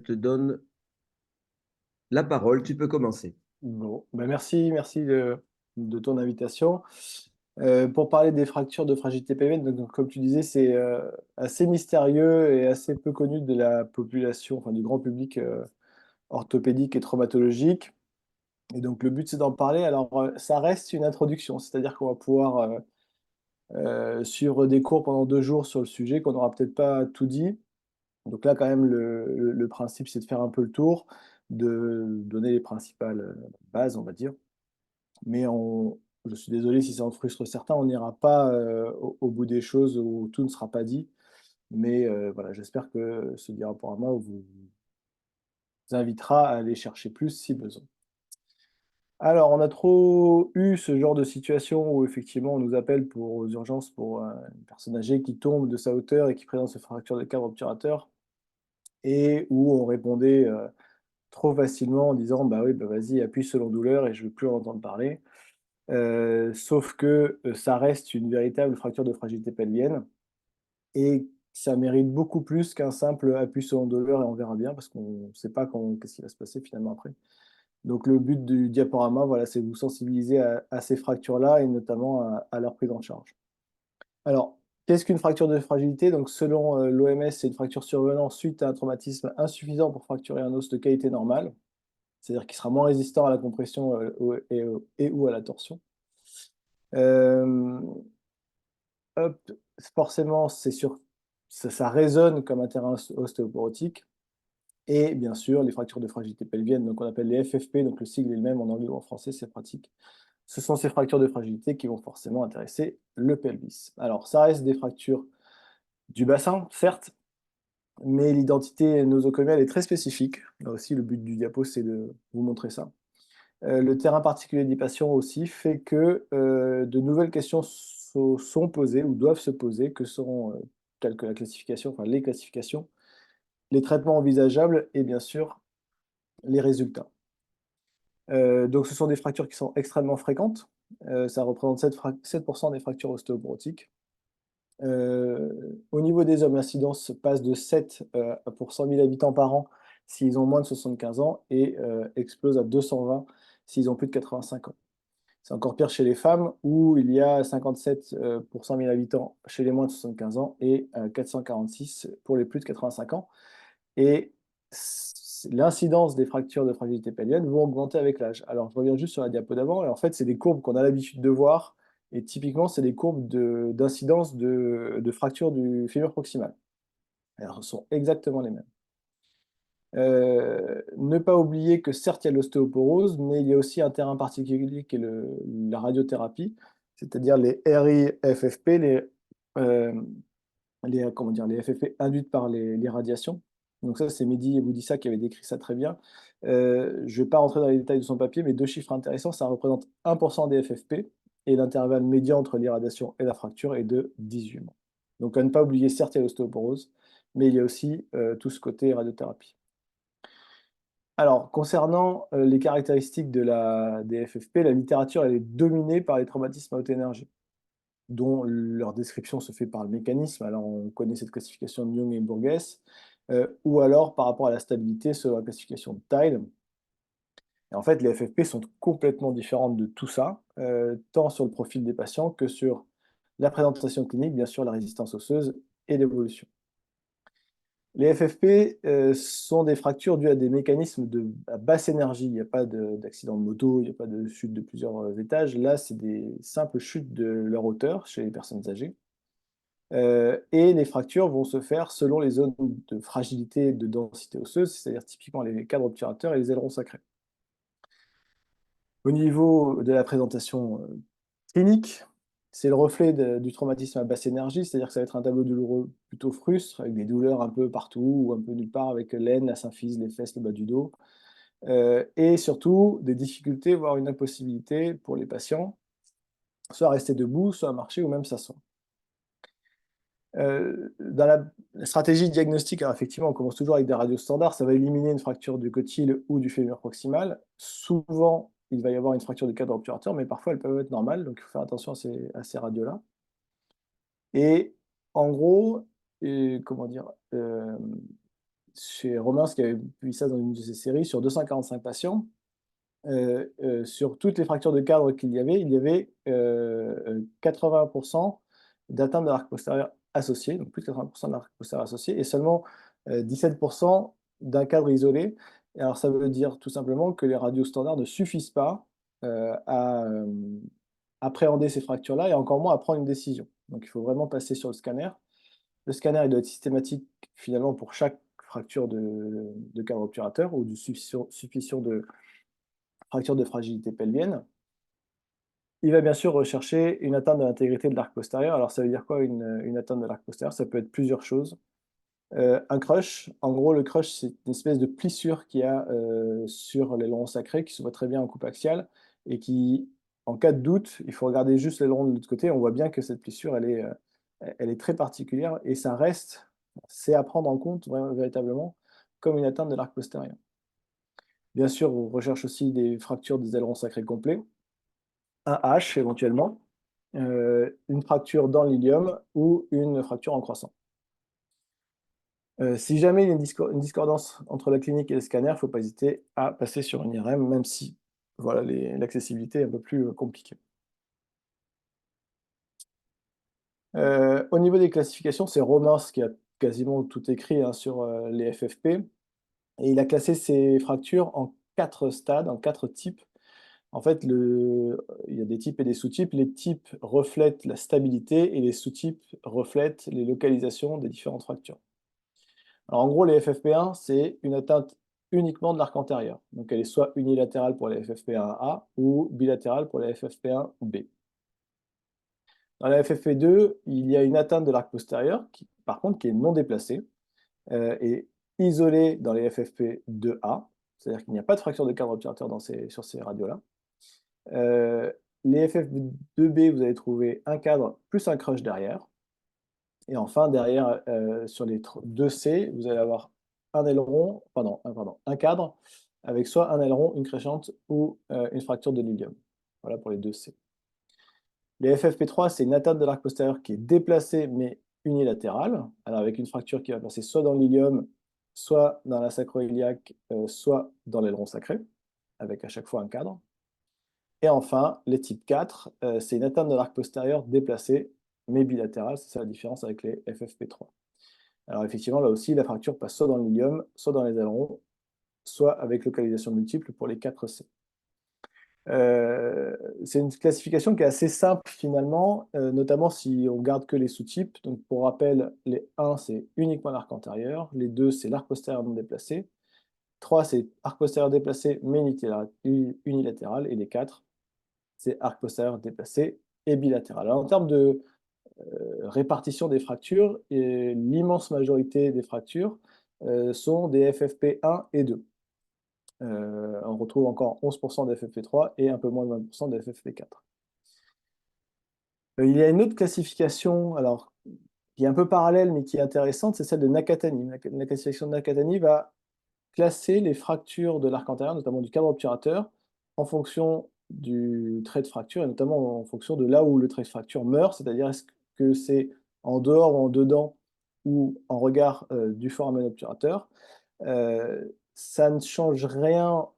te donne la parole. Tu peux commencer. Bon, ben merci de ton invitation. Pour parler des fractures de fragilité pelvienne, donc, comme tu disais, c'est assez mystérieux et assez peu connu de la population, enfin du grand public orthopédique et traumatologique. Et donc le but c'est d'en parler. Alors ça reste une introduction, c'est-à-dire qu'on va pouvoir suivre des cours pendant 2 jours sur le sujet, qu'on n'aura peut-être pas tout dit. Donc là quand même le principe c'est de faire un peu le tour, de donner les principales bases, on va dire. Mais je suis désolé si ça en frustre certains, on n'ira pas au bout des choses où tout ne sera pas dit. Mais voilà, j'espère que ce diaporama vous invitera à aller chercher plus si besoin. Alors, on a trop eu ce genre de situation où effectivement on nous appelle aux urgences pour une personne âgée qui tombe de sa hauteur et qui présente une fracture de cadre obturateur et où on répondait trop facilement en disant bah oui, bah vas-y, appuie selon douleur et je ne veux plus en entendre parler. Sauf que ça reste une véritable fracture de fragilité pelvienne et ça mérite beaucoup plus qu'un simple appui selon douleur et on verra bien parce qu'on ne sait pas qu'est-ce qui va se passer finalement après. Donc le but du diaporama, voilà, c'est de vous sensibiliser à ces fractures-là et notamment à leur prise en charge. Alors, qu'est-ce qu'une fracture de fragilité? Donc selon l'OMS, c'est une fracture survenant suite à un traumatisme insuffisant pour fracturer un os de qualité normale, c'est-à-dire qui sera moins résistant à la compression et ou à la torsion. Euh, Hop, forcément, ça résonne comme un terrain ostéoporotique. Et bien sûr, les fractures de fragilité pelvienne, donc on appelle les FFP, donc le sigle est le même en anglais ou en français, c'est pratique. Ce sont ces fractures de fragilité qui vont forcément intéresser le pelvis. Alors, ça reste des fractures du bassin, certes, mais l'identité nosocomiale est très spécifique. Là aussi, le but du diapo, c'est de vous montrer ça. Le terrain particulier des patients aussi fait que de nouvelles questions sont posées ou doivent se poser, telles que la classification, enfin les classifications, les traitements envisageables et bien sûr les résultats. Donc ce sont des fractures qui sont extrêmement fréquentes. Ça représente 7% des fractures ostéoporotiques. Au niveau des hommes, l'incidence passe de 7 pour 100 000 habitants par an s'ils ont moins de 75 ans et explose à 220 s'ils ont plus de 85 ans. C'est encore pire chez les femmes où il y a 57 pour 100 000 habitants chez les moins de 75 ans et 446 pour les plus de 85 ans. Et l'incidence des fractures de fragilité pelvienne vont augmenter avec l'âge. Alors, je reviens juste sur la diapo d'avant. Et en fait, c'est des courbes qu'on a l'habitude de voir. Et typiquement, c'est des courbes d'incidence de fracture du fémur proximal. Alors, ce sont exactement les mêmes. Ne pas oublier que certes, il y a l'ostéoporose, mais il y a aussi un terrain particulier qui est la radiothérapie, c'est-à-dire les RIFFP, comment dire, les FFP induites par les radiations. Donc ça, c'est Mehdi Boudissa qui avait décrit ça très bien. Je ne vais pas rentrer dans les détails de son papier, mais deux chiffres intéressants, ça représente 1% des FFP, et l'intervalle médian entre l'irradiation et la fracture est de 18 mois. Donc à ne pas oublier, certes, il y a l'ostéoporose, mais il y a aussi tout ce côté radiothérapie. Alors, concernant les caractéristiques des FFP, la littérature elle est dominée par les traumatismes à haute énergie, dont leur description se fait par le mécanisme. Alors, on connaît cette classification de Young et Burgess, ou alors par rapport à la stabilité selon la classification de Tyle. Et en fait, les FFP sont complètement différentes de tout ça, tant sur le profil des patients que sur la présentation clinique, bien sûr, la résistance osseuse et l'évolution. Les FFP sont des fractures dues à des mécanismes à basse énergie. Il n'y a pas d'accident de moto, il n'y a pas de chute de plusieurs étages. Là, c'est des simples chutes de leur hauteur chez les personnes âgées. Et les fractures vont se faire selon les zones de fragilité et de densité osseuse, c'est-à-dire typiquement les cadres obturateurs et les ailerons sacrés. Au niveau de la présentation clinique, c'est le reflet du traumatisme à basse énergie, c'est-à-dire que ça va être un tableau douloureux plutôt frustre, avec des douleurs un peu partout ou un peu nulle part, avec l'aine, la symphyse, les fesses, le bas du dos, et surtout des difficultés, voire une impossibilité pour les patients, soit à rester debout, soit à marcher ou même s'asseoir. Dans la stratégie diagnostique, alors effectivement, on commence toujours avec des radios standards, ça va éliminer une fracture du cotyle ou du fémur proximal. Souvent, il va y avoir une fracture du cadre obturateur, mais parfois elles peuvent être normales, donc il faut faire attention à ces radios-là. Et en gros, comment dire, chez Romain, qui avait publié ça dans une de ses séries, sur 245 patients. Sur toutes les fractures de cadre qu'il y avait 80% d'atteinte de l'arc postérieur associé, donc plus de 80% de l'arc postérieur associé, et seulement 17% d'un cadre isolé. Et alors ça veut dire tout simplement que les radios standards ne suffisent pas à appréhender ces fractures-là et encore moins à prendre une décision. Donc il faut vraiment passer sur le scanner. Le scanner il doit être systématique finalement pour chaque fracture de cadre obturateur ou de suspicion de fracture de fragilité pelvienne. Il va bien sûr rechercher une atteinte de l'intégrité de l'arc postérieur. Alors ça veut dire quoi une atteinte de l'arc postérieur? Ça peut être plusieurs choses. Un crush, en gros le crush c'est une espèce de plissure qu'il y a sur l'aileron sacré qui se voit très bien en coupe axiale et qui, en cas de doute, il faut regarder juste l'aileron de l'autre côté, on voit bien que cette plissure elle est très particulière et ça reste, c'est à prendre en compte véritablement comme une atteinte de l'arc postérieur. Bien sûr, on recherche aussi des fractures des ailerons sacrés complets, un H éventuellement, une fracture dans l'ilium ou une fracture en croissant. Si jamais il y a une discordance entre la clinique et le scanner, il ne faut pas hésiter à passer sur une IRM, même si voilà, l'accessibilité est un peu plus compliquée. Au niveau des classifications, c'est Romain qui a quasiment tout écrit hein, sur les FFP. Et il a classé ces fractures en 4 stades, en 4 types. En fait, il y a des types et des sous-types. Les types reflètent la stabilité et les sous-types reflètent les localisations des différentes fractures. Alors, en gros, les FFP1, c'est une atteinte uniquement de l'arc antérieur. Donc, elle est soit unilatérale pour les FFP1A ou bilatérale pour les FFP1B. Dans la FFP2, il y a une atteinte de l'arc postérieur, par contre, qui est non déplacée et isolée dans les FFP2A, c'est-à-dire qu'il n'y a pas de fracture de cadre obturateur sur ces radios-là. Les FF2B, vous allez trouver un cadre plus un crush derrière. Et enfin, derrière, sur les 2C, vous allez avoir un aileron, un cadre avec soit un aileron, une crescente ou une fracture de l'ilium. Voilà pour les 2C. Les FFP3, c'est une atteinte de l'arc postérieur qui est déplacée mais unilatérale, alors avec une fracture qui va passer soit dans l'ilium, soit dans la sacro-iliaque, soit dans l'aileron sacré, avec à chaque fois un cadre. Et enfin, les types 4, c'est une atteinte de l'arc postérieur déplacée, mais bilatérale, c'est ça la différence avec les FFP3. Alors effectivement, là aussi, la fracture passe soit dans l'ilium, soit dans les ailerons, soit avec localisation multiple pour les 4C. C'est une classification qui est assez simple finalement, notamment si on garde que les sous-types. Donc pour rappel, les 1, c'est uniquement l'arc antérieur, les 2, c'est l'arc postérieur non déplacé, 3, c'est arc postérieur déplacé mais unilatéral, et les 4, c'est arc postérieur déplacé et bilatéral. Alors, en termes de répartition des fractures, l'immense majorité des fractures sont des FFP1 et 2. On retrouve encore 11% de FFP3 et un peu moins de 20% de FFP4. Il y a une autre classification, alors, qui est un peu parallèle mais qui est intéressante, c'est celle de Nakatani. La classification de Nakatani va classer les fractures de l'arc antérieur, notamment du cadre obturateur, en fonction du trait de fracture, et notamment en fonction de là où le trait de fracture meurt, c'est-à-dire est-ce que c'est en dehors ou en dedans ou en regard du foramen obturateur. Ça ne change rien,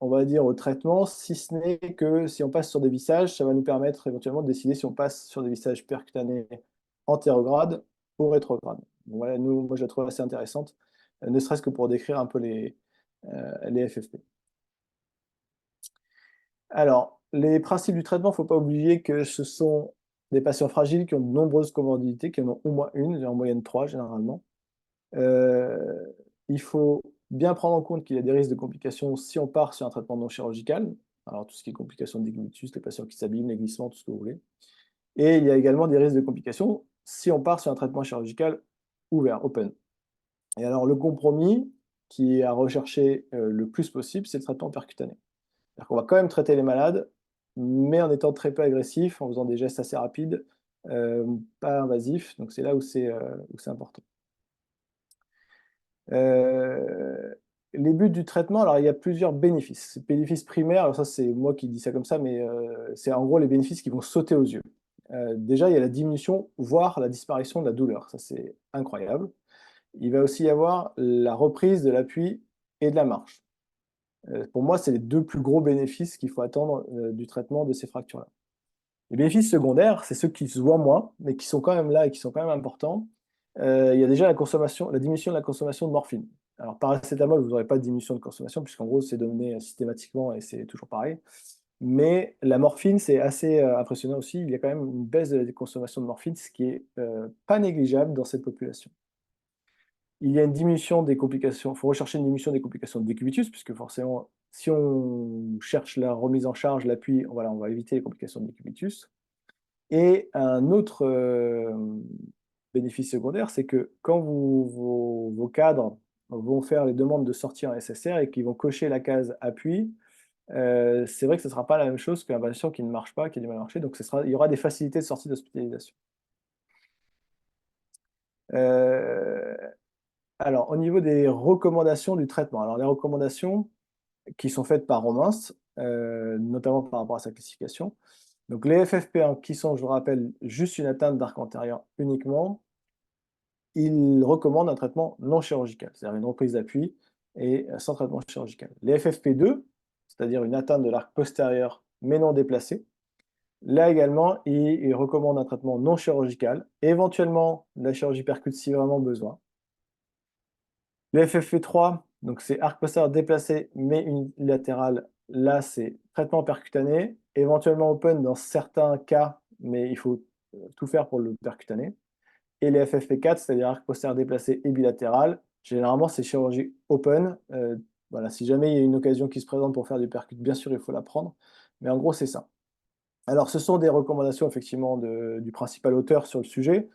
on va dire, au traitement, si ce n'est que si on passe sur des vissages, ça va nous permettre éventuellement de décider si on passe sur des vissages percutanés antérogrades ou rétrogrades. Donc voilà, moi je la trouve assez intéressante, ne serait-ce que pour décrire un peu les FFP. Alors, les principes du traitement, il ne faut pas oublier que ce sont des patients fragiles qui ont de nombreuses comorbidités, qui en ont au moins une, en moyenne 3 généralement. Il faut bien prendre en compte qu'il y a des risques de complications si on part sur un traitement non chirurgical. Alors, tout ce qui est complications d'ictus, les patients qui s'abîment, les glissements, tout ce que vous voulez. Et il y a également des risques de complications si on part sur un traitement chirurgical ouvert, open. Et alors, le compromis qui est à rechercher le plus possible, c'est le traitement percutané. C'est-à-dire qu'on va quand même traiter les malades, mais en étant très peu agressif, en faisant des gestes assez rapides, pas invasifs. Donc, c'est là où c'est important. Les buts du traitement, alors il y a plusieurs bénéfices. Bénéfices primaires, alors ça c'est moi qui dis ça comme ça, mais c'est en gros les bénéfices qui vont sauter aux yeux. Déjà, il y a la diminution, voire la disparition de la douleur. Ça, c'est incroyable. il va aussi y avoir la reprise de l'appui et de la marche. Pour moi, c'est les deux plus gros bénéfices qu'il faut attendre du traitement de ces fractures-là. Les bénéfices secondaires, c'est ceux qui se voient moins, mais qui sont quand même là et qui sont quand même importants. Il y a déjà la diminution de la consommation de morphine. Alors, paracétamol, vous n'aurez pas de diminution de consommation, puisqu'en gros, c'est donné systématiquement et c'est toujours pareil. Mais la morphine, c'est assez impressionnant aussi. Il y a quand même une baisse de la consommation de morphine, ce qui est pas négligeable dans cette population. Il y a une diminution des complications, il faut rechercher une diminution des complications de décubitus, puisque forcément, si on cherche la remise en charge, l'appui, voilà, on va éviter les complications de décubitus. Et un autre bénéfice secondaire, c'est que quand vos cadres vont faire les demandes de sortie en SSR et qu'ils vont cocher la case appui, c'est vrai que ce ne sera pas la même chose qu'un patient qui ne marche pas, qui a du mal à marcher, donc il y aura des facilités de sortie d'hospitalisation. Euh, alors, au niveau des recommandations du traitement, alors les recommandations qui sont faites par Romans, notamment par rapport à sa classification. Donc les FFP1 qui sont, je vous rappelle, juste une atteinte d'arc antérieur uniquement, ils recommandent un traitement non chirurgical, c'est-à-dire une reprise d'appui et sans traitement chirurgical. Les FFP2, c'est-à-dire une atteinte de l'arc postérieur mais non déplacée, là également, ils recommandent un traitement non chirurgical, éventuellement la chirurgie percute si vraiment besoin. Le FFP3, donc c'est arc postérieur déplacé mais unilatéral, là c'est traitement percutané, éventuellement open dans certains cas, mais il faut tout faire pour le percutané. Et les FFP4, c'est-à-dire arc postérieur déplacé et bilatéral, généralement c'est chirurgie open. Voilà, si jamais il y a une occasion qui se présente pour faire du percute, bien sûr il faut la prendre, mais en gros c'est ça. Alors ce sont des recommandations effectivement du principal auteur sur le sujet.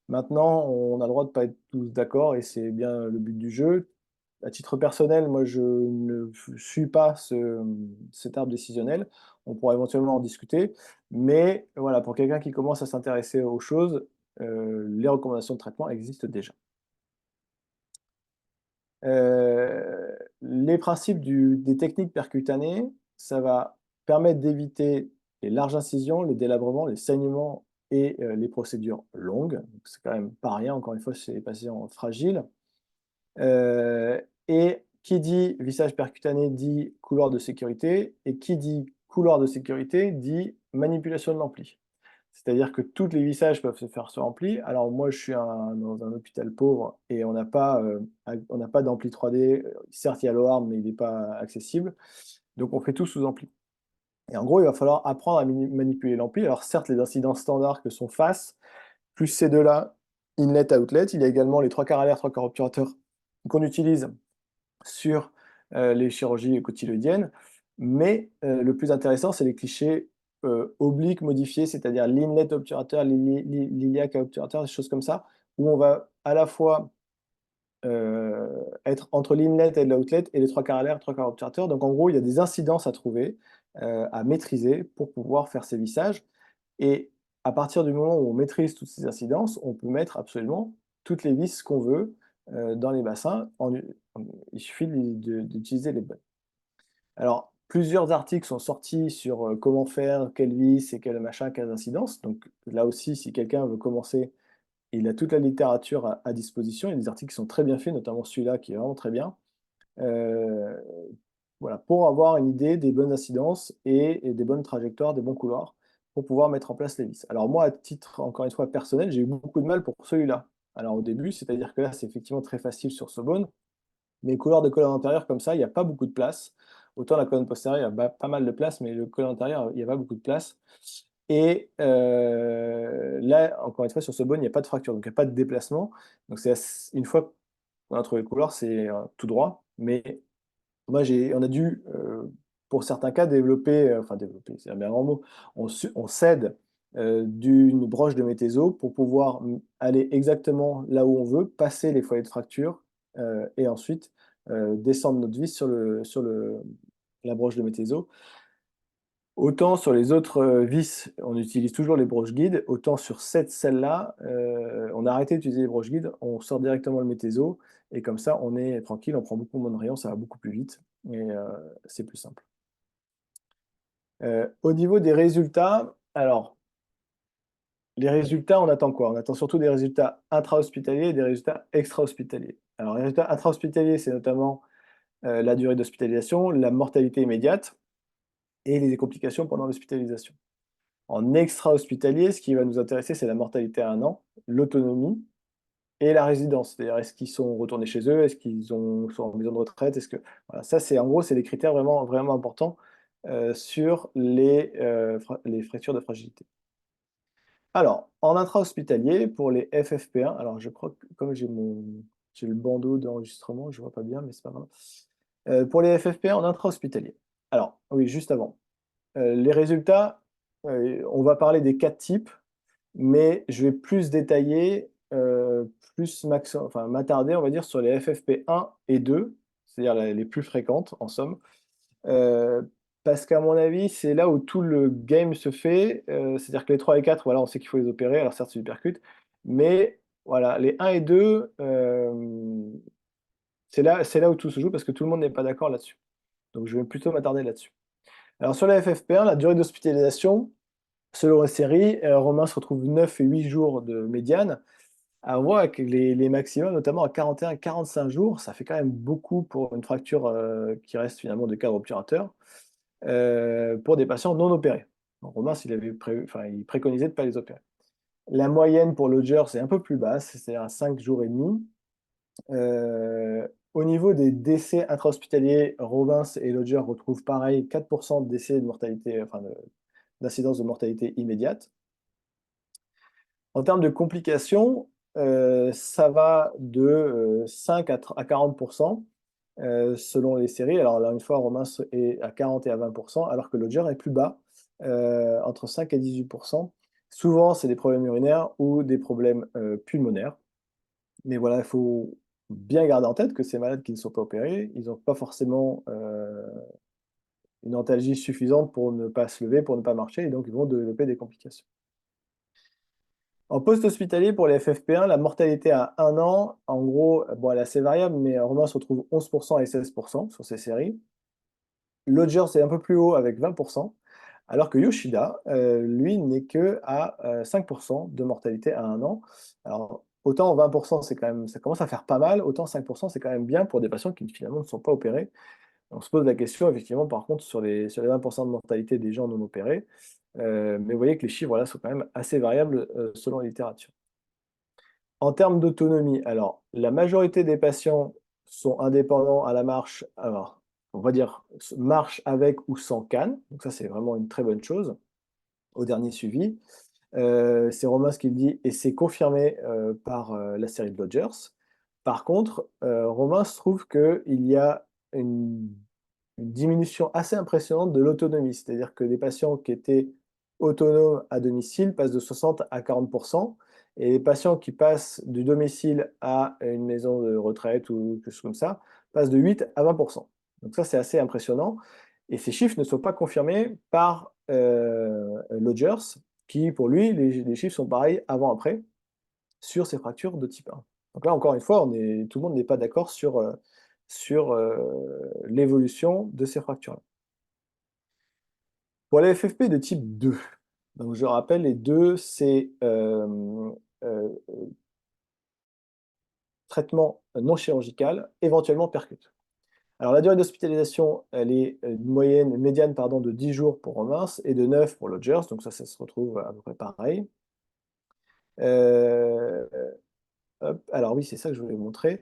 Maintenant, on a le droit de ne pas être tous d'accord et c'est bien le but du jeu. À titre personnel, moi, je ne suis pas cet arbre décisionnel. On pourra éventuellement en discuter. Mais voilà, pour quelqu'un qui commence à s'intéresser aux choses, les recommandations de traitement existent déjà. Les principes des techniques percutanées, ça va permettre d'éviter les larges incisions, les délabrements, les saignements et les procédures longues. C'est quand même pas rien, encore une fois, chez les patients fragiles. Et qui dit vissage percutané dit couloir de sécurité, et qui dit couloir de sécurité dit manipulation de l'ampli. C'est-à-dire que tous les vissages peuvent se faire sur ampli. Alors moi, je suis dans un hôpital pauvre et on n'a pas d'ampli 3D. Certes, il y a l'OARM, mais il n'est pas accessible. Donc on fait tout sous ampli. Et en gros, il va falloir apprendre à manipuler l'ampli. Alors certes, les incidences standards que sont face, plus ces deux-là, inlet, outlet. Il y a également les trois quarts à l'air, trois quarts obturateur qu'on utilise sur les chirurgies cotyloïdiennes. Mais le plus intéressant, c'est les clichés obliques modifiés, c'est-à-dire l'inlet obturateur, l'iliaque obturateur, des choses comme ça, où on va à la fois être entre l'inlet et l'outlet et les trois quarts à l'air, trois quarts obturateur. Donc en gros, il y a des incidences à trouver, à maîtriser pour pouvoir faire ces vissages. Et à partir du moment où on maîtrise toutes ces incidences, on peut mettre absolument toutes les vis qu'on veut dans les bassins. Il suffit d'utiliser les bonnes. Alors, plusieurs articles sont sortis sur comment faire, quelle vis et quel machin, quelles incidences. Donc là aussi, si quelqu'un veut commencer, il a toute la littérature à disposition. Il y a des articles qui sont très bien faits, notamment celui-là qui est vraiment très bien. Euh, voilà, pour avoir une idée des bonnes incidences et des bonnes trajectoires, des bons couloirs, pour pouvoir mettre en place les vis. Alors moi, à titre, encore une fois, personnel, j'ai eu beaucoup de mal pour celui-là. Alors au début, c'est-à-dire que là, c'est effectivement très facile sur ce bone, mais le couloir de colonne antérieure, comme ça, il n'y a pas beaucoup de place. Autant la colonne postérieure, il y a pas mal de place, mais le colonne antérieure, il n'y a pas beaucoup de place. Et là, encore une fois, sur ce bone, il n'y a pas de fracture, donc il n'y a pas de déplacement. Donc une fois qu'on a trouvé le couloir, c'est tout droit, mais moi, on a dû, pour certains cas, développer, c'est un bien grand mot, on cède d'une broche de météso pour pouvoir aller exactement là où on veut, passer les foyers de fracture et ensuite descendre notre vis sur la broche de météso. Autant sur les autres vis, on utilise toujours les broches guides, autant sur celle-là, on a arrêté d'utiliser les broches guides, on sort directement le météso, et comme ça, on est tranquille, on prend beaucoup moins de rayons, ça va beaucoup plus vite, et c'est plus simple. Au niveau des résultats, alors, les résultats, on attend quoi? On attend surtout des résultats intra-hospitaliers et des résultats extra-hospitaliers. Alors, les résultats intra-hospitaliers, c'est notamment la durée d'hospitalisation, la mortalité immédiate et les complications pendant l'hospitalisation. En extra-hospitalier, ce qui va nous intéresser, c'est la mortalité à 1 an, l'autonomie et la résidence. C'est-à-dire, est-ce qu'ils sont retournés chez eux? Est-ce qu'ils sont en maison de retraite? Est-ce que voilà, ça, c'est en gros, c'est les critères vraiment, vraiment importants sur les fractures de fragilité. Alors, en intra-hospitalier, pour les FFP1, alors je crois que comme j'ai le bandeau d'enregistrement, je ne vois pas bien, mais c'est pas grave. Pour les FFP1 en intra-hospitalier. Alors, oui, juste avant. Les résultats, on va parler des 4 types, mais je vais plus détailler, enfin m'attarder, on va dire, sur les FFP1 et 2, c'est-à-dire les plus fréquentes, en somme. Parce qu'à mon avis, c'est là où tout le game se fait, c'est-à-dire que les 3 et 4, voilà, on sait qu'il faut les opérer, alors certes, c'est du percute, mais voilà, les 1 et 2, c'est là où tout se joue parce que tout le monde n'est pas d'accord là-dessus. Donc je vais plutôt m'attarder là-dessus. Alors sur la FFP1, la durée d'hospitalisation, selon les séries, Romain se retrouve 9 et 8 jours de médiane. À voir avec les maximums, notamment à 41 et 45 jours, ça fait quand même beaucoup pour une fracture qui reste finalement de cadre obturateur, pour des patients non opérés. Donc Romain, il préconisait de ne pas les opérer. La moyenne pour Lodger, c'est un peu plus basse, c'est-à-dire à 5 jours et demi. Au niveau des décès intra-hospitaliers, Robbins et Lodger retrouvent pareil 4% de décès de mortalité, enfin d'incidence de mortalité immédiate. En termes de complications, ça va de 5 à 40% selon les séries. Alors là, une fois, Romain est à 40 et à 20%, alors que Lodger est plus bas, entre 5 et 18%. Souvent, c'est des problèmes urinaires ou des problèmes pulmonaires. Mais voilà, il faut bien garder en tête que ces malades qui ne sont pas opérés, ils n'ont pas forcément une antalgie suffisante pour ne pas se lever, pour ne pas marcher, et donc ils vont développer des complications. En post-hospitalier, pour les FFP1, la mortalité à 1 an, en gros, bon, elle est assez variable, mais Romain se retrouve 11% et 16% sur ces séries. Lodger, c'est un peu plus haut avec 20%, alors que Yoshida, lui, n'est que à 5% de mortalité à 1 an. Alors, autant 20%, c'est quand même, ça commence à faire pas mal, autant 5%, c'est quand même bien pour des patients qui finalement ne sont pas opérés. On se pose la question, effectivement, par contre, sur les 20% de mortalité des gens non opérés, mais vous voyez que les chiffres voilà, sont quand même assez variables selon la littérature. En termes d'autonomie, alors, la majorité des patients sont indépendants à la marche, alors, on va dire marche avec ou sans canne, donc ça c'est vraiment une très bonne chose au dernier suivi. C'est Romain ce qu'il dit et c'est confirmé par la série de Lodgers. Par contre, Romain se trouve qu'il y a une diminution assez impressionnante de l'autonomie, c'est-à-dire que les patients qui étaient autonomes à domicile passent de 60 à 40%, et les patients qui passent du domicile à une maison de retraite ou quelque chose comme ça passent de 8 à 20%. Donc ça, c'est assez impressionnant. Et ces chiffres ne sont pas confirmés par Lodgers, qui, pour lui, les chiffres sont pareils avant-après sur ces fractures de type 1. Donc là, encore une fois, tout le monde n'est pas d'accord sur l'évolution de ces fractures-là. Pour les FFP de type 2, donc je rappelle, les deux, c'est euh, traitement non chirurgical, éventuellement percute. Alors la durée d'hospitalisation, elle est médiane pardon, de 10 jours pour Romains et de 9 pour Lodgers, donc ça se retrouve à peu près pareil. Euh, alors oui, c'est ça que je voulais vous montrer.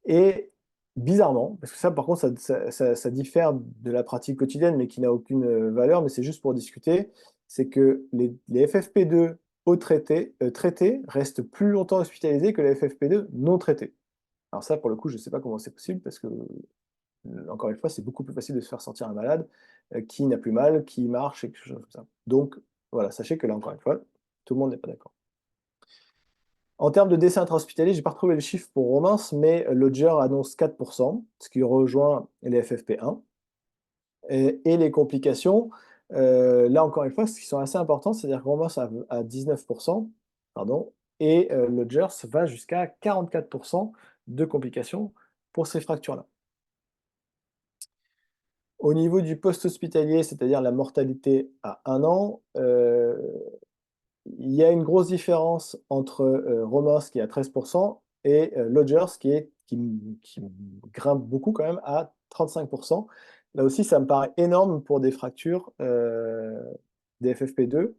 Et bizarrement, parce que ça par contre ça diffère de la pratique quotidienne, mais qui n'a aucune valeur, mais c'est juste pour discuter, c'est que les FFP2 traités restent plus longtemps hospitalisés que les FFP2 non traités. Alors ça, pour le coup, je ne sais pas comment c'est possible, parce que, encore une fois, c'est beaucoup plus facile de se faire sortir un malade qui n'a plus mal, qui marche, et quelque chose comme ça. Donc, voilà, sachez que là, encore une fois, tout le monde n'est pas d'accord. En termes de décès intra-hospitaliers, je n'ai pas retrouvé le chiffre pour Romans, mais Lodger annonce 4%, ce qui rejoint les FFP1. Et les complications, là encore une fois, ce qui sont assez importants, c'est-à-dire que Romans a 19%, pardon, et Lodgers va jusqu'à 44% de complications pour ces fractures-là. Au niveau du post-hospitalier, c'est-à-dire la mortalité à 1 an, il y a une grosse différence entre Romans qui est à 13% et Lodgers qui grimpe beaucoup quand même à 35%. Là aussi, ça me paraît énorme pour des fractures des FFP2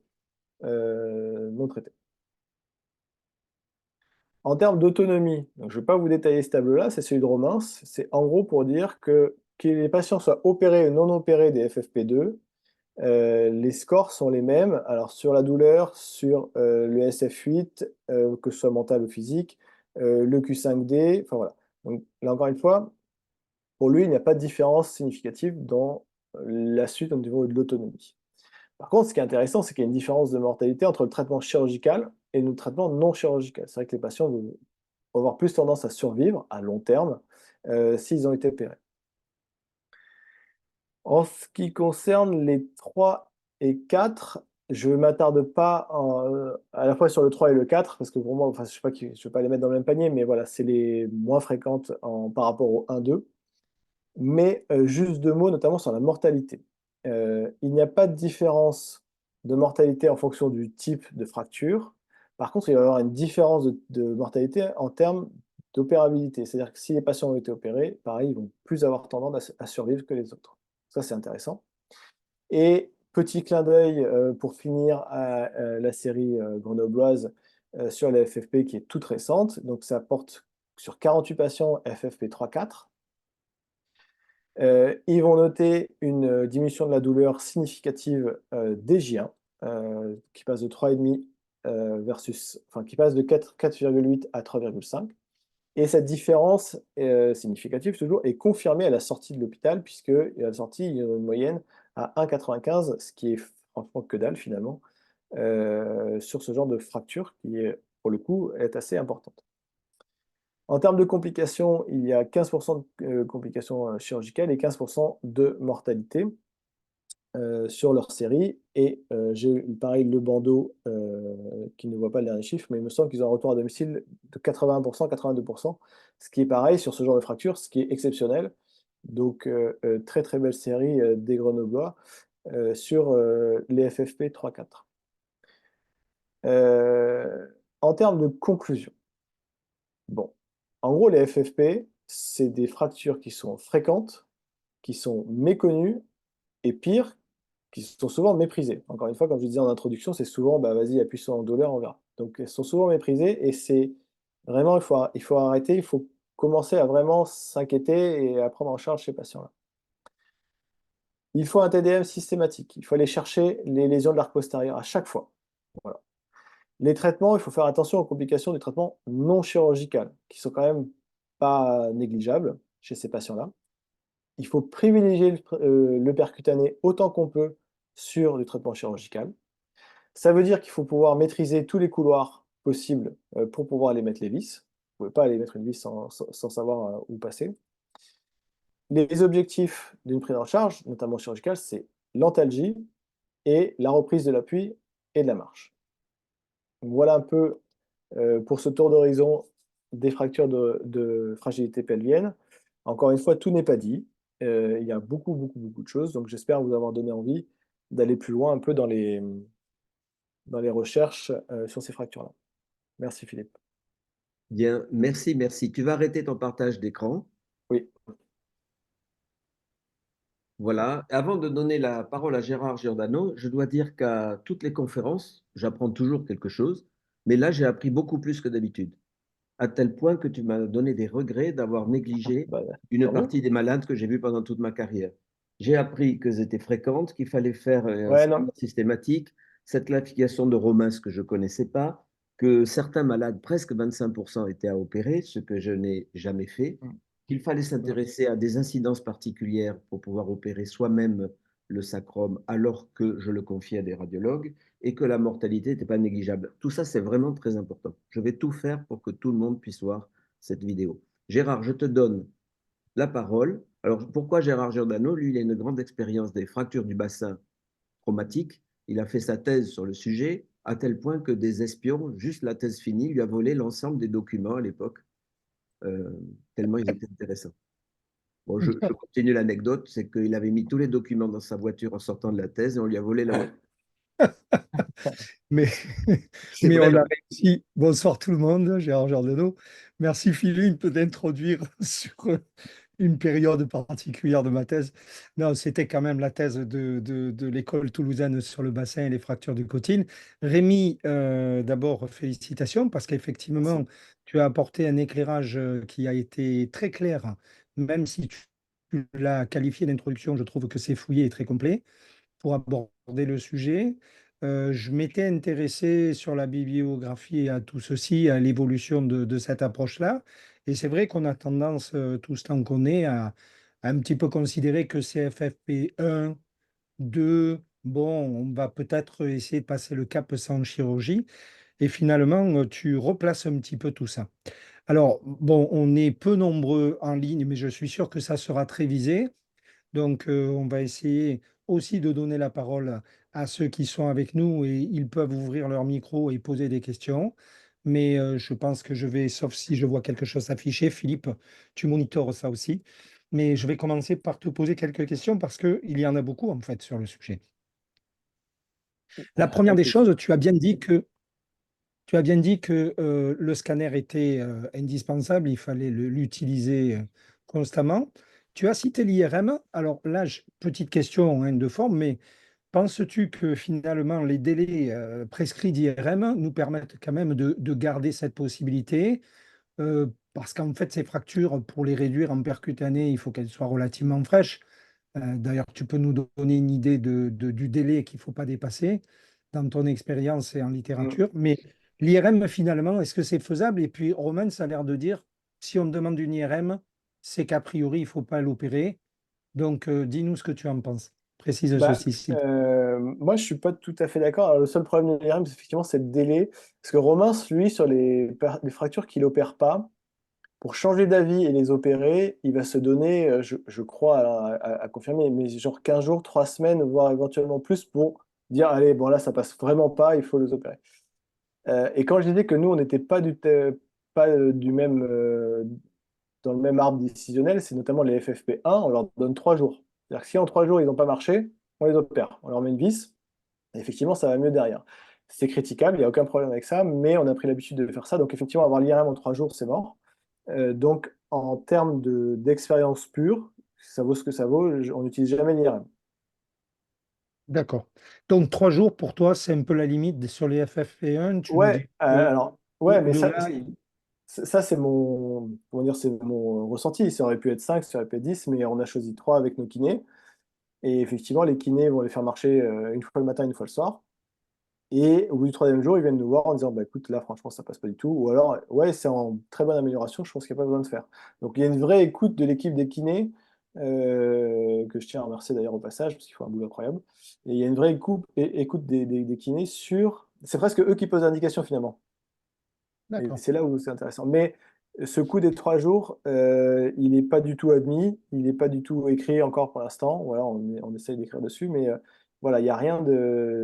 non traitées. En termes d'autonomie, donc je ne vais pas vous détailler ce tableau-là, c'est celui de Romans. C'est en gros pour dire que les patients soient opérés ou non opérés des FFP2, les scores sont les mêmes. Alors sur la douleur, sur le SF8, que ce soit mental ou physique, le Q5D, enfin voilà. Donc là encore une fois, pour lui, il n'y a pas de différence significative dans la suite au niveau de l'autonomie. Par contre, ce qui est intéressant, c'est qu'il y a une différence de mortalité entre le traitement chirurgical et le traitement non chirurgical. C'est vrai que les patients vont avoir plus tendance à survivre à long terme s'ils ont été opérés. En ce qui concerne les 3 et 4, je ne m'attarde pas à la fois sur le 3 et le 4, parce que pour moi, enfin, je ne vais pas les mettre dans le même panier, mais voilà, c'est les moins fréquentes par rapport au 1-2. Mais juste deux mots, notamment sur la mortalité. Il n'y a pas de différence de mortalité en fonction du type de fracture. Par contre, il va y avoir une différence de mortalité en termes d'opérabilité. C'est-à-dire que si les patients ont été opérés, pareil, ils vont plus avoir tendance à survivre que les autres. Ça, c'est intéressant. Et petit clin d'œil pour finir à la série grenobloise sur la FFP qui est toute récente. Donc, ça porte sur 48 patients FFP 3-4. Ils vont noter une diminution de la douleur significative des J1, qui passe de 3,5 enfin, qui passe de 4,8 à 3,5. Et cette différence significative toujours est confirmée à la sortie de l'hôpital, puisque à la sortie, il y a une moyenne à 1,95, ce qui est franchement que dalle finalement, sur ce genre de fracture qui, pour le coup, est assez importante. En termes de complications, il y a 15% de complications chirurgicales et 15% de mortalité sur leur série. Et j'ai pareil le bandeau qui ne voit pas le dernier chiffre, mais il me semble qu'ils ont un retour à domicile de 80%, 82%, ce qui est pareil sur ce genre de fracture, ce qui est exceptionnel. Donc très très belle série des Grenoblois sur les FFP 3-4. En termes de conclusion, bon, en gros, les FFP, c'est des fractures qui sont fréquentes, qui sont méconnues, et pire, qui sont souvent méprisées. Encore une fois, comme je disais en introduction, c'est souvent, bah vas-y, appuie sur en douleur, on verra. Donc, elles sont souvent méprisées, et c'est vraiment, il faut arrêter, il faut commencer à vraiment s'inquiéter et à prendre en charge ces patients-là. Il faut un TDM systématique. Il faut aller chercher les lésions de l'arc postérieur à chaque fois. Voilà. Les traitements, il faut faire attention aux complications du traitement non chirurgical, qui sont quand même pas négligeables chez ces patients-là. Il faut privilégier le percutané autant qu'on peut sur du traitement chirurgical. Ça veut dire qu'il faut pouvoir maîtriser tous les couloirs possibles pour pouvoir aller mettre les vis. Vous ne pouvez pas aller mettre une vis sans savoir où passer. Les objectifs d'une prise en charge, notamment chirurgicale, c'est l'antalgie et la reprise de l'appui et de la marche. Donc voilà un peu pour ce tour d'horizon des fractures de fragilité pelvienne. Encore une fois, tout n'est pas dit. Il y a beaucoup, beaucoup, beaucoup de choses. Donc j'espère vous avoir donné envie d'aller plus loin un peu dans les recherches sur ces fractures-là. Merci Philippe. Bien, merci, merci. Tu vas arrêter ton partage d'écran. Oui. Voilà. Avant de donner la parole à Gérard Giordano, je dois dire qu'à toutes les conférences, j'apprends toujours quelque chose, mais là, j'ai appris beaucoup plus que d'habitude, à tel point que tu m'as donné des regrets d'avoir négligé Bah, une tant mieux. partie des malades que j'ai vus pendant toute ma carrière. J'ai appris qu'elles étaient fréquentes, qu'il fallait faire un Ouais, suivi non. systématique, cette classification de Romains que je ne connaissais pas, que certains malades, presque 25%, étaient à opérer, ce que je n'ai jamais fait, Mm, qu'il fallait mm. s'intéresser à des incidences particulières pour pouvoir opérer soi-même le sacrum alors que je le confiais à des radiologues et que la mortalité n'était pas négligeable. Tout ça, c'est vraiment très important. Je vais tout faire pour que tout le monde puisse voir cette vidéo. Gérard, je te donne la parole. Alors, pourquoi Gérard Giordano? Lui, il a une grande expérience des fractures du bassin traumatique. Il a fait sa thèse sur le sujet, à tel point que des espions, juste la thèse finie, lui a volé l'ensemble des documents à l'époque, euh, tellement ils étaient intéressants. Bon, je continue l'anecdote, c'est qu'il avait mis tous les documents dans sa voiture en sortant de la thèse et on lui a volé la voiture. Mais, C'est mais vrai, on a oui. réussi. Bonsoir tout le monde, Gérard Giordano. Merci Philippe d'introduire sur une période particulière de ma thèse. Non, c'était quand même la thèse de l'école toulousaine sur le bassin et les fractures de Cottine. Rémi, d'abord, félicitations parce qu'effectivement, Merci. tu as apporté un éclairage qui a été très clair, même si tu l'as qualifié d'introduction, je trouve que c'est fouillé et très complet pour aborder le sujet. Je m'étais intéressé sur la bibliographie et à tout ceci, à l'évolution de cette approche-là. Et c'est vrai qu'on a tendance, tout ce temps qu'on est, à un petit peu considérer que CFFP 1, 2, bon, on va peut-être essayer de passer le cap sans chirurgie. Et finalement, tu replaces un petit peu tout ça. Alors, bon, on est peu nombreux en ligne, mais je suis sûr que ça sera très visé. Donc, on va essayer aussi de donner la parole à ceux qui sont avec nous et ils peuvent ouvrir leur micro et poser des questions. Mais je pense que je vais, sauf si je vois quelque chose s'afficher, Philippe, tu monitores ça aussi. Mais je vais commencer par te poser quelques questions parce qu'il y en a beaucoup en fait sur le sujet. La première des Ok. choses, tu as bien dit que le scanner était indispensable, il fallait l'utiliser constamment. Tu as cité l'IRM. Alors là, petite question hein, de forme, mais penses-tu que finalement les délais prescrits d'IRM nous permettent quand même de garder cette possibilité? Parce qu'en fait, ces fractures, pour les réduire en percutanées, il faut qu'elles soient relativement fraîches. D'ailleurs, tu peux nous donner une idée du délai qu'il ne faut pas dépasser dans ton expérience et en Mm. littérature. Mais l'IRM, finalement, est-ce que c'est faisable? Et puis, Roman, ça a l'air de dire, si on me demande une IRM, c'est qu'a priori, il ne faut pas l'opérer. Donc, dis-nous ce que tu en penses. Précise Bah, ceci, s'il te moi, je suis pas tout à fait d'accord. Alors, le seul problème de l'IRM, c'est effectivement, c'est le délai. Parce que Romain, lui, sur les fractures qu'il opère pas, pour changer d'avis et les opérer, il va se donner, je crois, alors, à confirmer, mais genre 15 jours, 3 semaines, voire éventuellement plus, pour dire, allez, bon là, ça passe vraiment pas, il faut les opérer. Et quand je disais que nous, on n'était pas du même, dans le même arbre décisionnel, c'est notamment les FFP1, on leur donne 3 jours. C'est-à-dire que si en 3 jours, ils n'ont pas marché, on les opère. On leur met une vis, et effectivement, ça va mieux derrière. C'est critiquable, il n'y a aucun problème avec ça, mais on a pris l'habitude de faire ça. Donc, effectivement, avoir l'IRM en 3 jours, c'est mort. Donc, en termes d'expérience pure, ça vaut ce que ça vaut, on n'utilise jamais l'IRM. D'accord. Donc, 3 jours pour toi, c'est un peu la limite sur les FFP1. Tu nous Ouais, dis que alors, ouais, mais au-delà, ça c'est comment dire, c'est mon ressenti. Ça aurait pu être 5, ça aurait pu être 10, mais on a choisi 3 avec nos kinés. Et effectivement, les kinés vont les faire marcher une fois le matin, une fois le soir. Et au bout du troisième jour, ils viennent nous voir en disant, bah écoute, là, franchement, ça passe pas du tout. Ou alors, ouais, c'est en très bonne amélioration, je pense qu'il n'y a pas besoin de faire. Donc, il y a une vraie écoute de l'équipe des kinés, que je tiens à remercier d'ailleurs au passage, parce qu'ils font un boulot incroyable. Et il y a une vraie écoute des kinés sur. C'est presque eux qui posent l'indication finalement. Et d'accord. c'est là où c'est intéressant. Mais ce coup des 3 jours, il n'est pas du tout admis, il n'est pas du tout écrit encore pour l'instant. Voilà, on essaye d'écrire dessus, mais voilà, il n'y a rien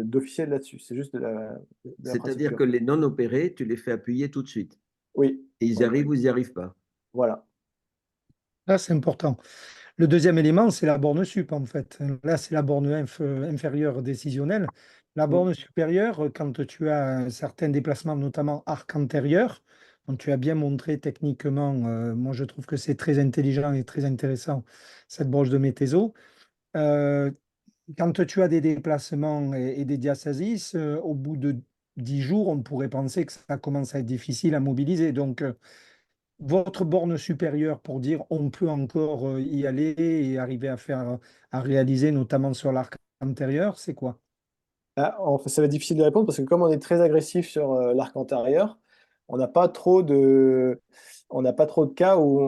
d'officiel là-dessus. C'est juste de la pratique C'est-à-dire que pure. les non opérés, tu les fais appuyer tout de suite. Oui, Et ils y oui, arrivent ou ils n'y arrivent pas. voilà. Là, c'est important. Le deuxième élément, c'est la borne sup, en fait. Là, c'est la borne inférieure décisionnelle. La Mm. borne supérieure, quand tu as un certain déplacement, notamment arc antérieur, dont tu as bien montré techniquement, moi je trouve que c'est très intelligent et très intéressant, cette broche de météso. Euh, Quand tu as des déplacements et des diastasis, au bout de 10 jours, on pourrait penser que ça commence à être difficile à mobiliser. Donc, votre borne supérieure pour dire on peut encore y aller et arriver à réaliser, notamment sur l'arc antérieur, c'est quoi? Ah, en fait, ça va être difficile de répondre parce que comme on est très agressif sur l'arc antérieur, on n'a pas trop de, on n'a pas trop de cas où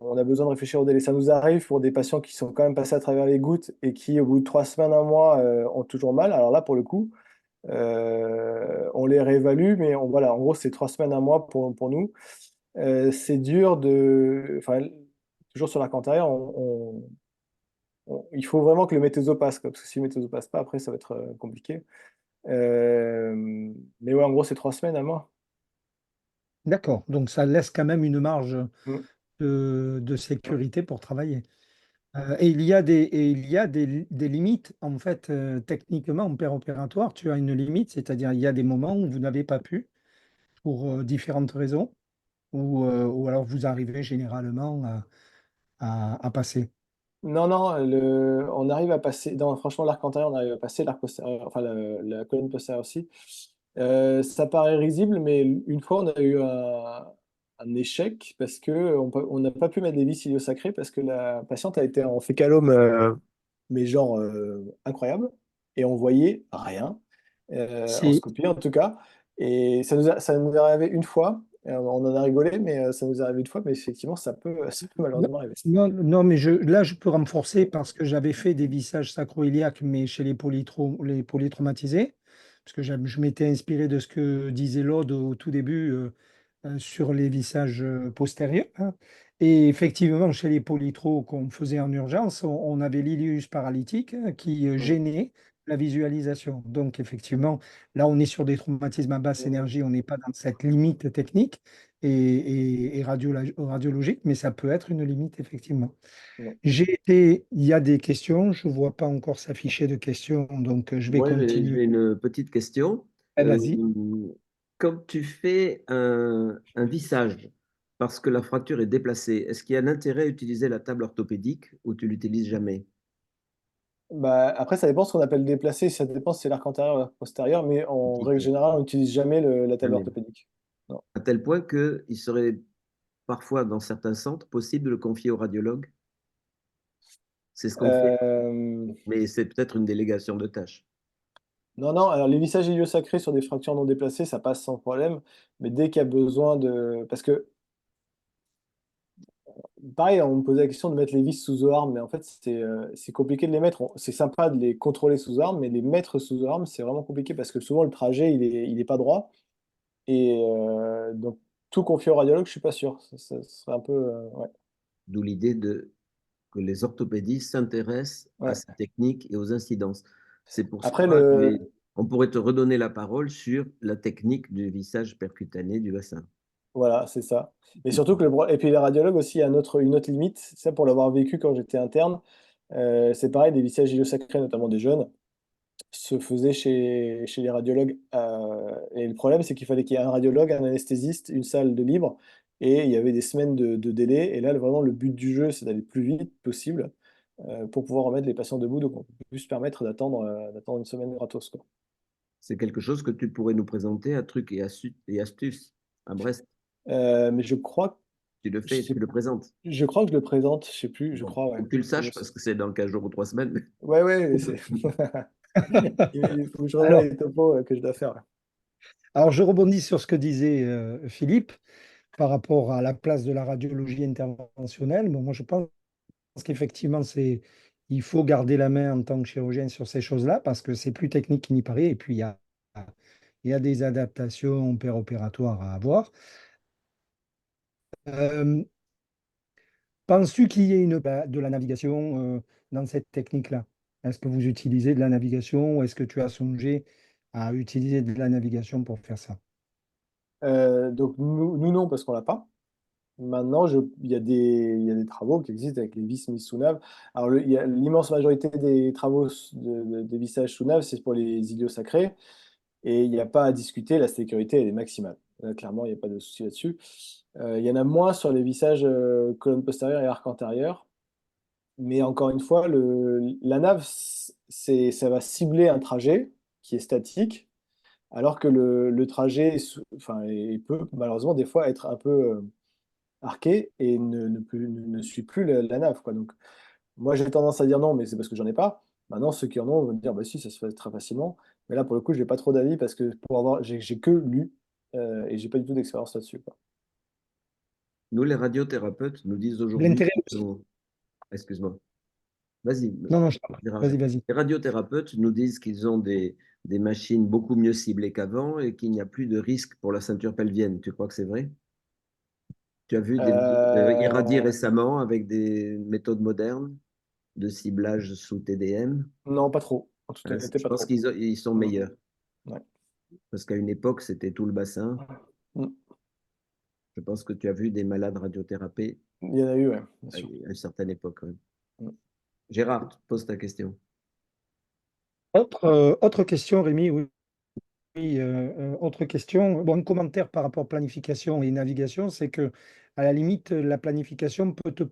on a besoin de réfléchir au délai. Ça nous arrive pour des patients qui sont quand même passés à travers les gouttes et qui, au bout de 3 semaines, un mois, ont toujours mal. Alors là, pour le coup, on les réévalue, mais voilà, en gros, c'est 3 semaines, un mois pour nous. C'est dur enfin, toujours sur l'arc antérieur, il faut vraiment que le météso passe, quoi, parce que si le météso passe pas, après, ça va être compliqué. Euh, mais ouais, en gros, c'est 3 semaines à moi. D'accord, donc ça laisse quand même une marge Mm. de Ouais. sécurité pour travailler. Et il y a des limites, en fait, techniquement, en opératoire, tu as une limite, c'est-à-dire il y a des moments où vous n'avez pas pu, pour différentes raisons, ou alors vous arrivez généralement à passer. Non, non, on arrive à passer, non, franchement, l'arc antérieur, on arrive à passer, l'arc postérieur, enfin la colonne postérieure aussi. Ça paraît risible, mais une fois, on a eu un échec parce que on n'a pas pu mettre des vis iliosacrées parce que la patiente a été en fécalome, mais genre incroyable, et on voyait rien, en C'est scopie en tout cas. Et ça nous est arrivé une fois, on en a rigolé, mais ça nous est arrivé une fois, mais effectivement, ça peut Non, malheureusement arriver. non, non, mais là, je peux renforcer parce que j'avais fait des vissages sacro-iliaques, mais chez les polytraumatisés, parce que je m'étais inspiré de ce que disait Laude au tout début sur les visages postérieurs, hein. Et effectivement, chez les polytros qu'on faisait en urgence, on avait l'ilius paralytique qui Mm. gênait la visualisation. Donc, effectivement, là, on est sur des traumatismes à basse énergie, on n'est pas dans cette limite technique et radiologique, mais ça peut être une limite, effectivement. Mm. Il y a des questions, je ne vois pas encore s'afficher de questions, donc je vais Moi, j'ai continuer. une petite question. Euh, Vas-y. Quand tu fais un vissage, parce que la fracture est déplacée, est-ce qu'il y a un intérêt à utiliser la table orthopédique ou tu l'utilises jamais? Bah, après, ça dépend ce qu'on appelle déplacé, ça dépend si c'est l'arc antérieur ou l'arc postérieur, mais en règle générale, on n'utilise jamais la table Jamais. orthopédique. Non. À tel point qu'il serait parfois, dans certains centres, possible de le confier au radiologue. C'est ce qu'on fait, Euh, mais c'est peut-être une délégation de tâches. non, non, alors les vissages iliosacrés sur des fractures non déplacées, ça passe sans problème, mais dès qu'il y a besoin de... Parce que, pareil, on me posait la question de mettre les vis sous arme, mais en fait, c'est compliqué de les mettre. C'est sympa de les contrôler sous arme, mais les mettre sous arme, c'est vraiment compliqué parce que souvent, le trajet, il est pas droit. Et donc, tout confier au radiologue, je suis pas sûr. Ça serait un peu... ouais. D'où l'idée que les orthopédistes s'intéressent à Ouais. ces techniques et aux incidences. C'est pour Après, cela qu'on pourrait te redonner la parole sur la technique du vissage percutané du bassin. voilà, c'est ça. Et surtout que et puis les radiologues aussi, il y a une autre limite. Ça, pour l'avoir vécu quand j'étais interne, c'est pareil, des vissages iliosacrés, notamment des jeunes, se faisaient chez les radiologues. Et le problème, c'est qu'il y ait un radiologue, un anesthésiste, une salle de libre, et il y avait des semaines de délai. Et là, vraiment, le but du jeu, c'est d'aller le plus vite possible pour pouvoir remettre les patients debout. Donc, on peut plus se permettre d'attendre une semaine gratos, quoi. C'est quelque chose que tu pourrais nous présenter à trucs et astuces à Brest. Mais je crois, Tu le je fais, sais- tu le présentes. je crois que je le présente, je sais plus, je Bon, crois, faut ouais. que tu le Il me saches parce semble. que c'est dans 15 jours ou 3 semaines. Ouais, ouais, mais c'est. Il faut que je revoie Alors, les topos que je dois faire, là. alors, je rebondis sur ce que disait Philippe par rapport à la place de la radiologie interventionnelle. Bon, moi, je pense qu'effectivement, il faut garder la main en tant que chirurgien sur ces choses-là parce que c'est plus technique qu'il n'y paraît. Et puis, il y a des adaptations opératoires à avoir. Euh, Penses-tu qu'il y ait de la navigation dans cette technique-là? Est-ce que vous utilisez de la navigation ou est-ce que tu as songé à utiliser de la navigation pour faire ça? Donc, nous, non, parce qu'on l'a pas. Maintenant, il y a des travaux qui existent avec les vis mises sous NAV. Alors, il y a l'immense majorité des travaux des vissages sous NAV, c'est pour les idiots sacrés. Et il n'y a pas à discuter, la sécurité, elle est maximale. Là, clairement, il n'y a pas de souci là-dessus. Il y en a moins sur les vissages colonne postérieure et arc antérieur. Mais encore une fois, la nave, ça va cibler un trajet qui est statique, alors que le trajet enfin, il peut malheureusement des fois être un peu arqué et ne suit plus la nave, quoi. Donc, moi, j'ai tendance à dire non, mais c'est parce que j'en ai pas. Maintenant, ceux qui en ont vont me dire, bah si, ça se fait très facilement. Mais là, pour le coup, j'ai pas trop d'avis parce que j'ai que lu et j'ai pas du tout d'expérience là-dessus, quoi. Nous, les radiothérapeutes, nous disent aujourd'hui L'intérêt qu'ils aussi. ont... Excuse-moi. Vas-y, Non, non, je t'en prie. Gérard. Vas-y, vas-y. Les radiothérapeutes nous disent qu'ils ont des machines beaucoup mieux ciblées qu'avant et qu'il n'y a plus de risque pour la ceinture pelvienne. Tu crois que c'est vrai? Tu as vu des irradiés Euh, récemment avec des méthodes modernes de ciblage sous TDM? non, pas trop. En toute honnêteté, Je pas pense trop. qu'ils sont Mm. meilleurs Ouais. parce qu'à une époque, c'était tout le bassin. Mm. Je pense que tu as vu des malades radiothérapés Il y en a eu, ouais, bien à sûr. une certaine époque. Ouais. Gérard, pose ta question. Autre question, Rémi, oui. Oui, autre question. Bon, un commentaire par rapport à planification et navigation, c'est que à la limite, la planification peut te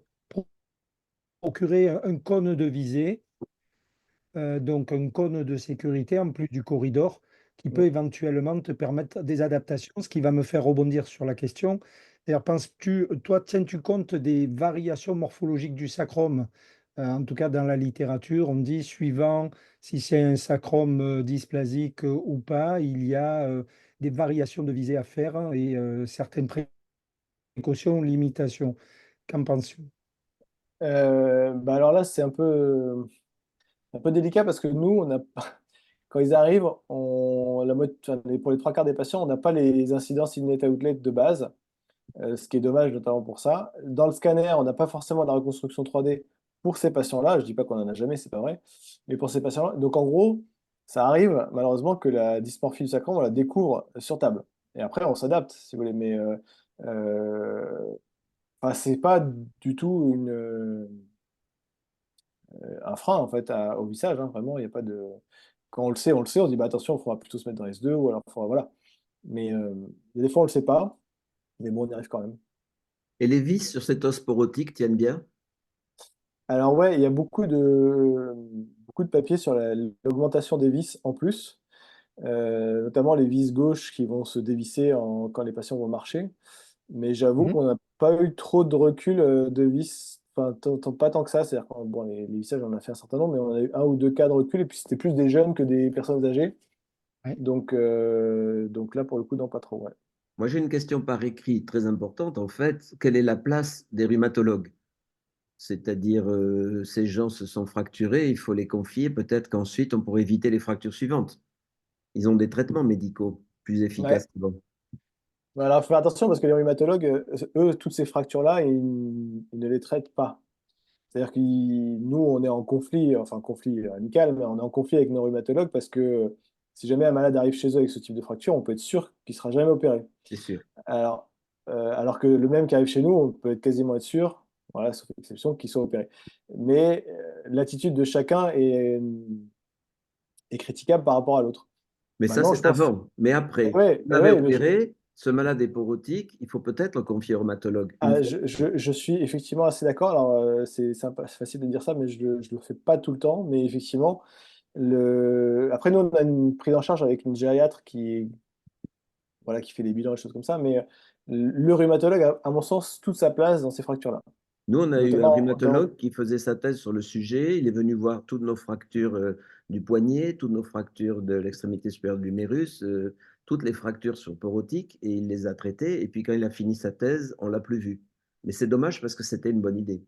procurer un cône de visée, donc un cône de sécurité en plus du corridor, qui peut éventuellement te permettre des adaptations, ce qui va me faire rebondir sur la question. D'ailleurs, penses-tu, toi, tiens-tu compte des variations morphologiques du sacrum? En tout cas, dans la littérature, on dit suivant si c'est un sacrum dysplasique ou pas, il y a des variations de visée à faire, hein, et certaines précautions, limitations. Qu'en penses-tu? Bah alors là, c'est un peu délicat parce que nous, quand ils arrivent, enfin, pour les trois quarts des patients, on n'a pas les incidences in-net-outlet de base, ce qui est dommage notamment pour ça. Dans le scanner, on n'a pas forcément la reconstruction 3D pour ces patients-là. Je dis pas qu'on en a jamais, c'est pas vrai. Mais pour ces patients-là, donc en gros, ça arrive malheureusement que la dysmorphie du sacrum, on la découvre sur table. Et après, on s'adapte, si vous voulez. Mais enfin, c'est pas du tout un frein en fait au vissage, hein. Vraiment, il n'y a pas de. Quand on le sait, on le sait. On se dit bah attention, il faudra plutôt se mettre dans S2 ou alors voilà. Mais il y a des fois, on le sait pas. Mais bon, on y arrive quand même. Et les vis sur cet os porotique tiennent bien? Alors ouais, il y a beaucoup de papiers sur l'augmentation des vis en plus, notamment les vis gauches qui vont se dévisser quand les patients vont marcher. Mais j'avoue Mhm. qu'on n'a pas eu trop de recul de vis, enfin pas tant que ça. C'est-à-dire que bon, les vissages, on en a fait un certain nombre, mais on a eu un ou deux cas de recul, et puis c'était plus des jeunes que des personnes âgées. Ouais. Donc là, pour le coup, non, pas trop. Ouais. Moi, j'ai une question par écrit très importante. En fait, quelle est la place des rhumatologues? C'est-à-dire, ces gens se sont fracturés, il faut les confier. Peut-être qu'ensuite, on pourrait éviter les fractures suivantes. Ils ont des traitements médicaux plus Ouais. efficaces qu'avant. Alors, faut faire attention parce que les rhumatologues, eux, toutes ces fractures-là, ils ne les traitent pas. C'est-à-dire que nous, on est en conflit, enfin conflit amical, mais on est en conflit avec nos rhumatologues parce que si jamais un malade arrive chez eux avec ce type de fracture, on peut être sûr qu'il ne sera jamais opéré. C'est sûr. Alors, alors que le même qui arrive chez nous, on peut quasiment être sûr, voilà, sauf exception, qu'il soit opéré. Mais l'attitude de chacun est critiquable par rapport à l'autre. Mais ça, Maintenant, je c'est pense. avant. Mais après, vous Mais avez ouais, opéré, ce malade est porotique, il faut peut-être le confier au rhumatologue une ah, fois. je suis effectivement assez d'accord. Alors, c'est facile de dire ça, mais je le fais pas tout le temps. Mais effectivement, après, nous, on a une prise en charge avec une gériatre voilà, qui fait des bilans et des choses comme ça. Mais le rhumatologue a, à mon sens, toute sa place dans ces fractures-là. Nous, on a eu un Notamment rhumatologue qui faisait sa thèse sur le sujet. Il est venu voir toutes nos fractures du poignet, toutes nos fractures de l'extrémité supérieure de l'humérus, toutes les fractures sur porotique, et il les a traitées. Et puis, quand il a fini sa thèse, on l'a plus vu. Mais c'est dommage parce que c'était une bonne idée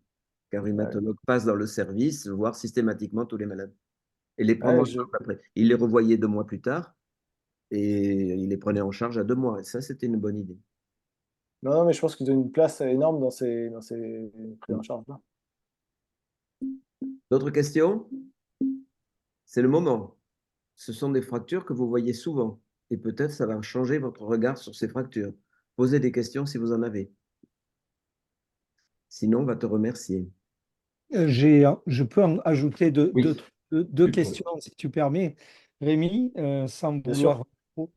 qu'un ouais, rhumatologue passe dans le service, voir systématiquement tous les malades et les prendre ouais, en charge après. Il les revoyait 2 mois plus tard et il les prenait en charge à 2 mois. Et ça, c'était une bonne idée. non, non, mais je pense qu'ils ont une place énorme dans ces prises en charge-là. D'autres questions? C'est le moment. Ce sont des fractures que vous voyez souvent et peut-être ça va changer votre regard sur ces fractures. Posez des questions si vous en avez. Sinon, on va te remercier. Je peux en ajouter Oui, deux questions, si tu permets, Rémi, sans Bien sûr. vouloir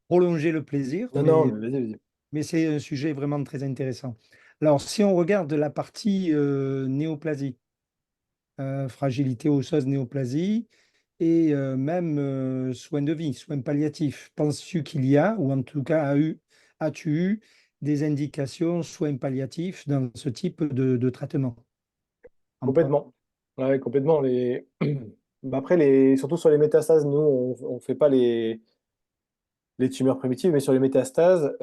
prolonger le plaisir, Non, non, mais vas-y, vas-y. mais c'est un sujet vraiment très intéressant. Alors, si on regarde la partie néoplasie, fragilité osseuse, néoplasie, et même soins de vie, soins palliatifs, penses-tu qu'il y a, ou en tout cas as-tu eu des indications soins palliatifs dans ce type de traitement? Complètement. Ouais, complètement. Bah, après, surtout sur les métastases, nous, on ne fait pas les tumeurs primitives, mais sur les métastases,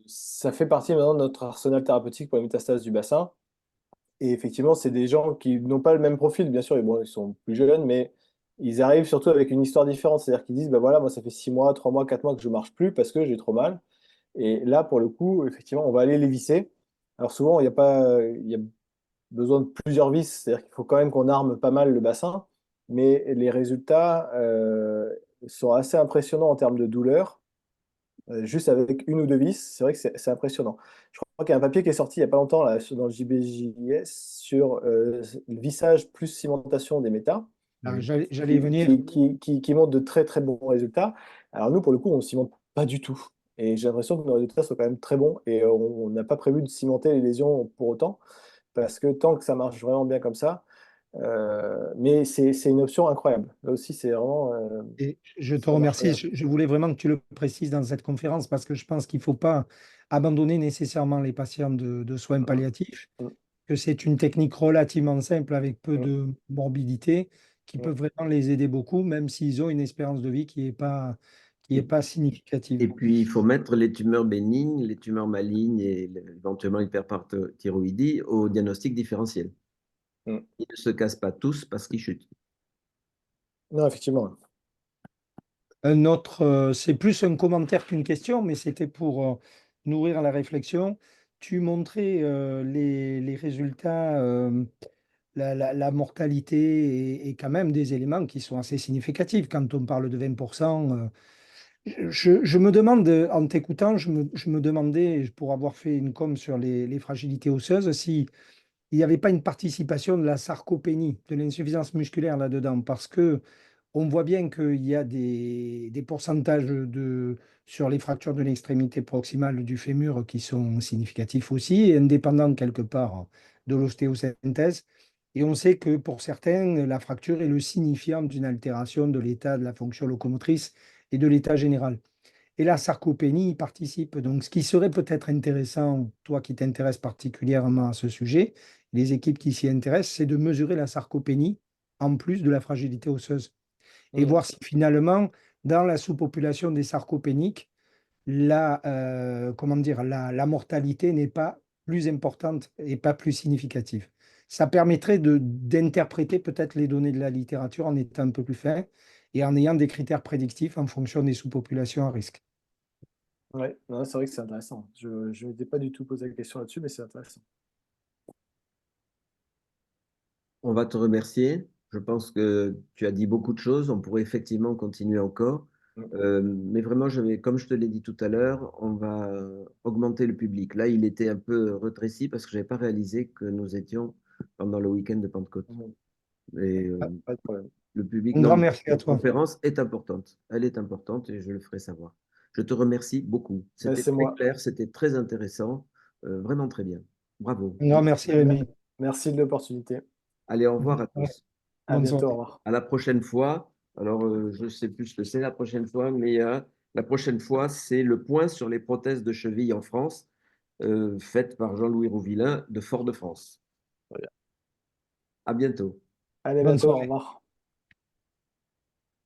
ça fait partie maintenant de notre arsenal thérapeutique pour les métastases du bassin. Et effectivement, c'est des gens qui n'ont pas le même profil, bien sûr, et bon, ils sont plus jeunes, mais ils arrivent surtout avec une histoire différente. C'est-à-dire qu'ils disent, bah voilà, moi, ça fait 6 mois, 3 mois, 4 mois que je marche plus parce que j'ai trop mal. Et là, pour le coup, effectivement, on va aller les visser. Alors souvent, il y a besoin de plusieurs vis, c'est-à-dire qu'il faut quand même qu'on arme pas mal le bassin, mais les résultats sont assez impressionnants en termes de douleur. juste avec une ou deux vis. C'est vrai que c'est impressionnant. Je crois qu'il y a un papier qui est sorti il n'y a pas longtemps là, dans le JBJS sur le vissage plus cimentation des méta, Là, j'allais y venir. qui montre de très très bons résultats. Alors nous, pour le coup, on ne cimente pas du tout. Et j'ai l'impression que nos résultats sont quand même très bons. Et on n'a pas prévu de cimenter les lésions pour autant, parce que tant que ça marche vraiment bien comme ça, mais c'est une option incroyable. Là aussi, c'est vraiment, Et je te ça marche très remercie. bien. Je voulais vraiment que tu le précises dans cette conférence parce que je pense qu'il ne faut pas abandonner nécessairement les patients de soins Mm, palliatifs, mm, que c'est une technique relativement simple avec peu mm, de morbidité qui peut mm. vraiment les aider beaucoup, même s'ils ont une espérance de vie qui est Et, pas et significative. puis, il faut mettre les tumeurs bénignes, les tumeurs malignes et éventuellement l'hyperparathyroïdie au diagnostic différentiel. Mm. Ils ne se cassent pas tous parce qu'ils chutent. Non, effectivement. Un autre, c'est plus un commentaire qu'une question, mais c'était pour nourrir la réflexion. Tu montrais les résultats, la mortalité et quand même des éléments qui sont assez significatifs. Quand on parle de 20%, je me demande, en t'écoutant, je me demandais, pour avoir fait une com sur les fragilités osseuses, si il n'y avait pas une participation de la sarcopénie, de l'insuffisance musculaire là-dedans, parce que on voit bien qu'il y a des pourcentages sur les fractures de l'extrémité proximale du fémur qui sont significatifs aussi, et indépendants quelque part de l'ostéosynthèse. Et on sait que pour certains, la fracture est le signifiant d'une altération de l'état de la fonction locomotrice et de l'état général. Et la sarcopénie y participe. Donc, ce qui serait peut-être intéressant, toi qui t'intéresses particulièrement à ce sujet, les équipes qui s'y intéressent, c'est de mesurer la sarcopénie en plus de la fragilité osseuse et Mm. voir si finalement, dans la sous-population des sarcopéniques, comment dire, la mortalité n'est pas plus importante et pas plus significative. Ça permettrait d'interpréter peut-être les données de la littérature en étant un peu plus fin et en ayant des critères prédictifs en fonction des sous-populations à risque. Ouais, non, c'est vrai que c'est intéressant. Je ne m'étais pas du tout posé la question là-dessus, mais c'est intéressant. On va te remercier. Je pense que tu as dit beaucoup de choses. On pourrait effectivement continuer encore. Mm. Mais vraiment, comme je te l'ai dit tout à l'heure, on va augmenter le public. Là, il était un peu rétréci parce que je n'avais pas réalisé que nous étions pendant le week-end de Pentecôte. Mm. Et Pas de problème. le public, Un non, grand mais merci à cette toi. conférence est importante. Elle est importante et je le ferai savoir. Je te remercie beaucoup. Ben, C'était c'est très moi. clair, c'était très intéressant, vraiment très bien. Bravo. Un grand merci, Rémi. Merci de l'opportunité. Allez, au revoir Bonne à soirée. tous. À Bonne bientôt. Au soirée. revoir. À la prochaine fois. Alors, je ne sais plus ce que c'est la prochaine fois, mais la prochaine fois, c'est le point sur les prothèses de cheville en France, faite par Jean-Louis Rouvillain de Fort-de-France. À bientôt. Allez, à Bonne bientôt. Au soirée. revoir.